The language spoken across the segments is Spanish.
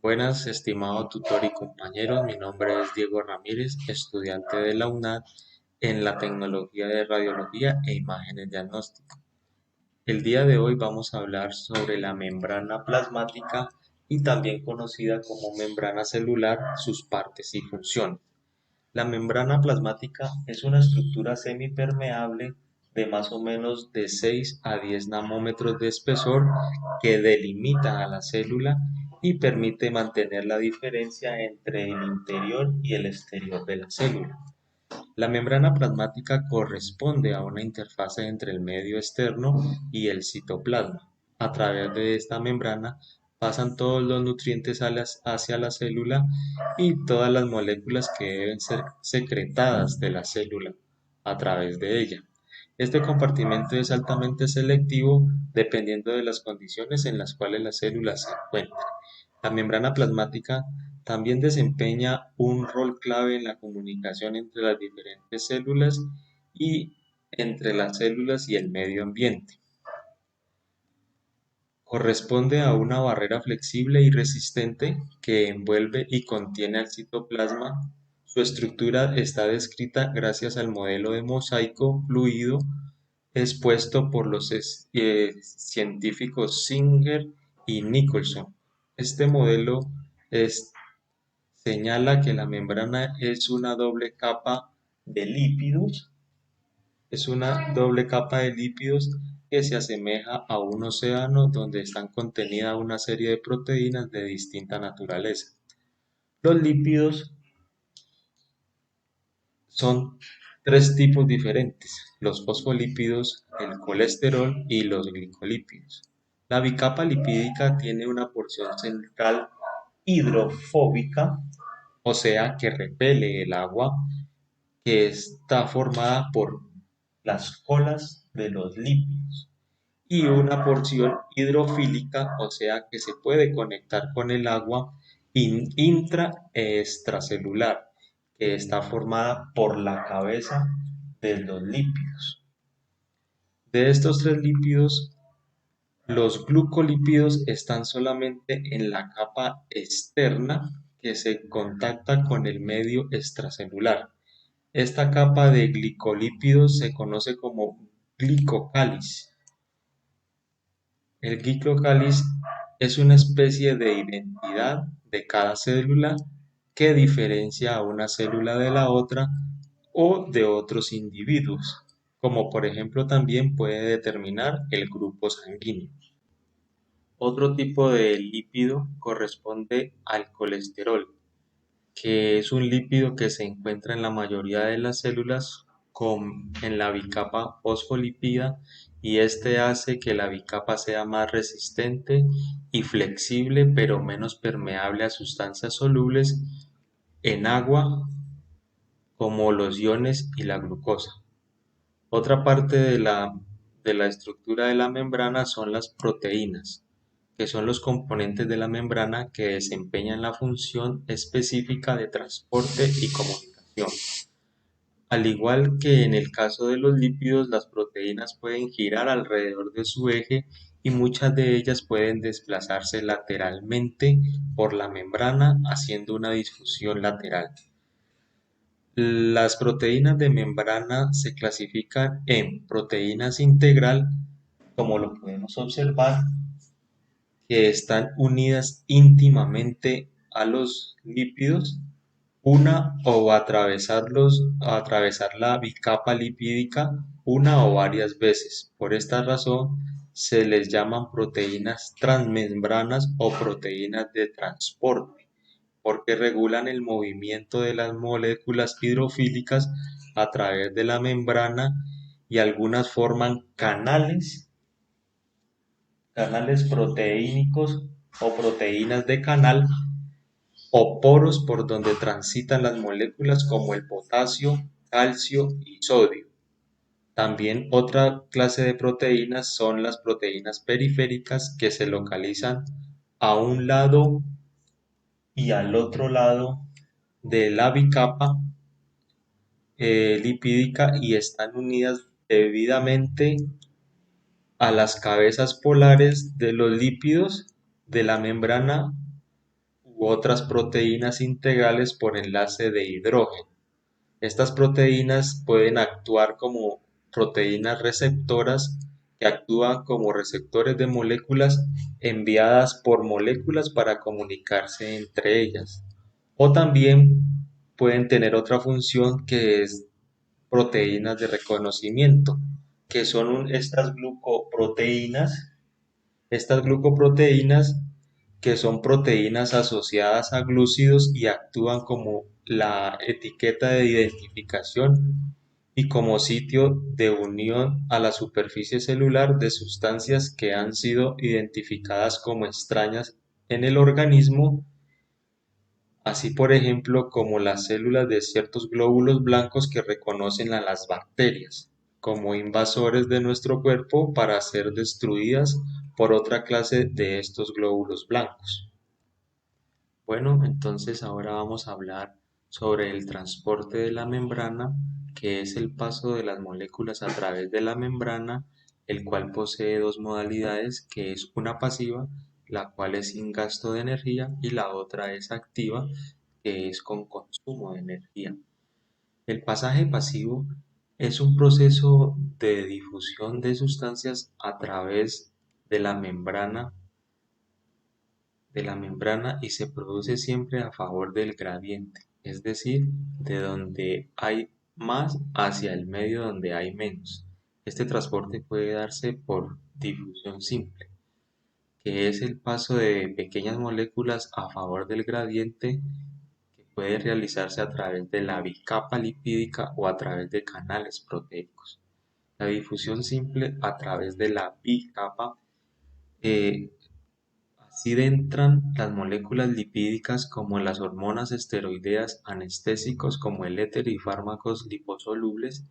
Buenas, estimado tutor y compañeros. Mi nombre es Diego Ramírez, estudiante de la UNAD en la tecnología de radiología e imágenes diagnósticas. El día de hoy vamos a hablar sobre la membrana plasmática y también conocida como membrana celular, sus partes y funciones. La membrana plasmática es una estructura semipermeable de más o menos de 6 a 10 nanómetros de espesor que delimita a la célula y permite mantener la diferencia entre el interior y el exterior de la célula. La membrana plasmática corresponde a una interfase entre el medio externo y el citoplasma. A través de esta membrana pasan todos los nutrientes hacia la célula y todas las moléculas que deben ser secretadas de la célula a través de ella. Este compartimento es altamente selectivo dependiendo de las condiciones en las cuales la célula se encuentra. La membrana plasmática también desempeña un rol clave en la comunicación entre las diferentes células y entre las células y el medio ambiente. Corresponde a una barrera flexible y resistente que envuelve y contiene al citoplasma. Su estructura está descrita gracias al modelo de mosaico fluido expuesto por los científicos Singer y Nicholson. Este modelo es señala que la membrana es una doble capa de lípidos que se asemeja a un océano donde están contenidas una serie de proteínas de distinta naturaleza. Los lípidos son tres tipos diferentes: los fosfolípidos, el colesterol y los glicolípidos. La bicapa lipídica tiene una porción central hidrofóbica, o sea que repele el agua, que está formada por las colas de los lípidos, y una porción hidrofílica, o sea que se puede conectar con el agua intra e extracelular, que está formada por la cabeza de los lípidos. De estos tres lípidos, los glucolípidos están solamente en la capa externa que se contacta con el medio extracelular. Esta capa de glicolípidos se conoce como glicocáliz. El glicocáliz es una especie de identidad de cada célula que diferencia a una célula de la otra o de otros individuos, como por ejemplo también puede determinar el grupo sanguíneo. Otro tipo de lípido corresponde al colesterol, que es un lípido que se encuentra en la mayoría de las células en la bicapa fosfolípida, y este hace que la bicapa sea más resistente y flexible, pero menos permeable a sustancias solubles en agua como los iones y la glucosa. Otra parte de la estructura de la membrana son las proteínas, que son los componentes de la membrana que desempeñan la función específica de transporte y comunicación. Al igual que en el caso de los lípidos, las proteínas pueden girar alrededor de su eje y muchas de ellas pueden desplazarse lateralmente por la membrana haciendo una difusión lateral. Las proteínas de membrana se clasifican en proteínas integral, como lo podemos observar, que están unidas íntimamente a los lípidos, una o atravesar la bicapa lipídica una o varias veces. Por esta razón se les llaman proteínas transmembranas o proteínas de transporte, porque regulan el movimiento de las moléculas hidrofílicas a través de la membrana, y algunas forman canales proteínicos o proteínas de canal, o poros por donde transitan las moléculas como el potasio, calcio y sodio. También otra clase de proteínas son las proteínas periféricas, que se localizan a un lado y al otro lado de la bicapa lipídica y están unidas debidamente a las cabezas polares de los lípidos de la membrana u otras proteínas integrales por enlace de hidrógeno. Estas proteínas pueden actuar como proteínas receptoras que actúan como receptores de moléculas enviadas por moléculas para comunicarse entre ellas. O también pueden tener otra función que es proteínas de reconocimiento, que son estas glucoproteínas que son proteínas asociadas a glúcidos y actúan como la etiqueta de identificación y como sitio de unión a la superficie celular de sustancias que han sido identificadas como extrañas en el organismo, así por ejemplo como las células de ciertos glóbulos blancos que reconocen a las bacterias como invasores de nuestro cuerpo para ser destruidas por otra clase de estos glóbulos blancos. Bueno, entonces ahora vamos a hablar sobre el transporte de la membrana, que es el paso de las moléculas a través de la membrana, el cual posee dos modalidades, que es una pasiva, la cual es sin gasto de energía, y la otra es activa, que es con consumo de energía. El pasaje pasivo es un proceso de difusión de sustancias a través de la membrana y se produce siempre a favor del gradiente, es decir, de donde hay más hacia el medio donde hay menos. Este transporte puede darse por difusión simple, que es el paso de pequeñas moléculas a favor del gradiente que puede realizarse a través de la bicapa lipídica o a través de canales proteicos. La difusión simple a través de la bicapa eh, así entran las moléculas lipídicas como las hormonas esteroideas, anestésicos como el éter y fármacos liposolubles,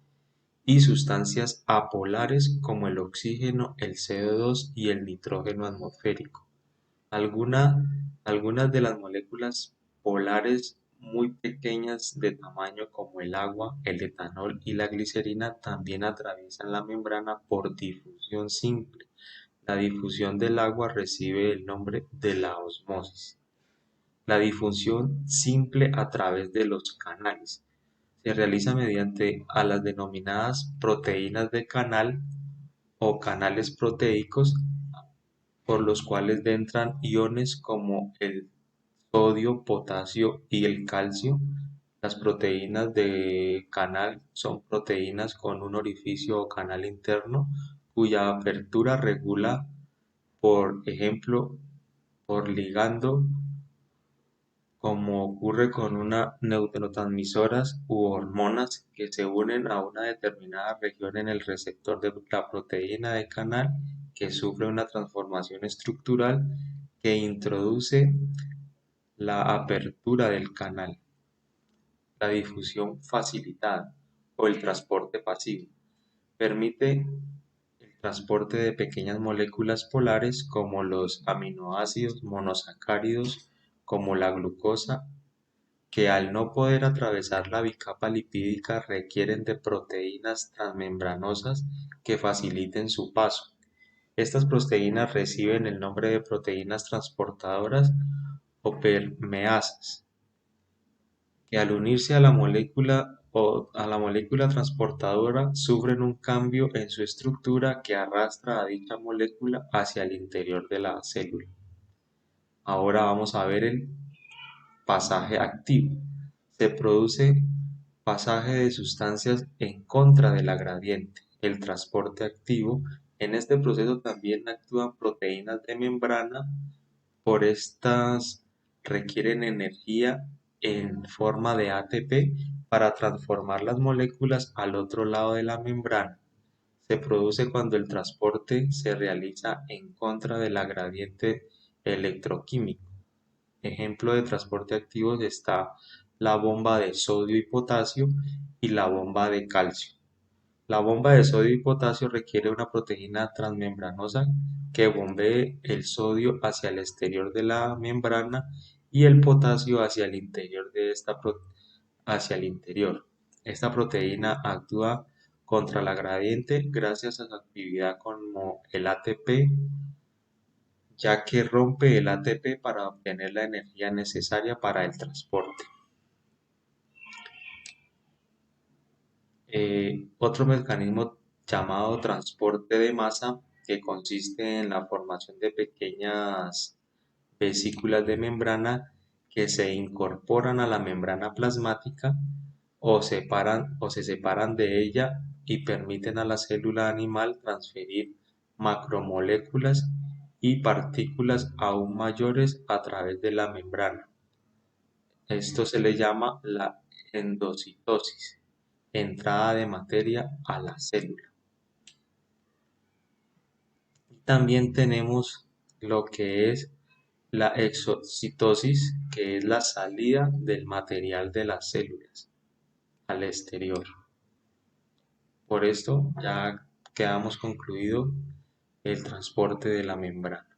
y sustancias apolares como el oxígeno, el CO2 y el nitrógeno atmosférico. Algunas de las moléculas polares muy pequeñas de tamaño como el agua, el etanol y la glicerina también atraviesan la membrana por difusión simple. La difusión del agua recibe el nombre de la ósmosis. La difusión simple a través de los canales se realiza mediante a las denominadas proteínas de canal o canales proteicos, por los cuales entran iones como el sodio, potasio y el calcio. Las proteínas de canal son proteínas con un orificio o canal interno cuya apertura regula, por ejemplo, por ligando, como ocurre con una neurotransmisoras u hormonas que se unen a una determinada región en el receptor de la proteína de canal, que sufre una transformación estructural que introduce la apertura del canal. La difusión facilitada o el transporte pasivo permite el transporte de pequeñas moléculas polares como los aminoácidos monosacáridos, como la glucosa, que al no poder atravesar la bicapa lipídica requieren de proteínas transmembranosas que faciliten su paso. Estas proteínas reciben el nombre de proteínas transportadoras o permeasas, que al unirse a la molécula transportadora sufren un cambio en su estructura que arrastra a dicha molécula hacia el interior de la célula. Ahora vamos a ver el pasaje activo. Se produce pasaje de sustancias en contra de la gradiente, el transporte activo. En este proceso también actúan proteínas de membrana. Por estas requieren energía en forma de ATP para transformar las moléculas al otro lado de la membrana. Se produce cuando el transporte se realiza en contra de la gradiente electroquímico. Ejemplo de transporte activo está la bomba de sodio y potasio y la bomba de calcio. La bomba de sodio y potasio requiere una proteína transmembranosa que bombee el sodio hacia el exterior de la membrana y el potasio hacia el interior hacia el interior. Esta proteína actúa contra la gradiente gracias a su actividad como el ATP ya que rompe el ATP para obtener la energía necesaria para el transporte. Otro mecanismo llamado transporte de masa, que consiste en la formación de pequeñas vesículas de membrana que se incorporan a la membrana plasmática o se separan de ella y permiten a la célula animal transferir macromoléculas y partículas aún mayores a través de la membrana. Esto se le llama la endocitosis, entrada de materia a la célula. También tenemos lo que es la exocitosis, que es la salida del material de las células al exterior. Por esto ya quedamos concluido el transporte de la membrana.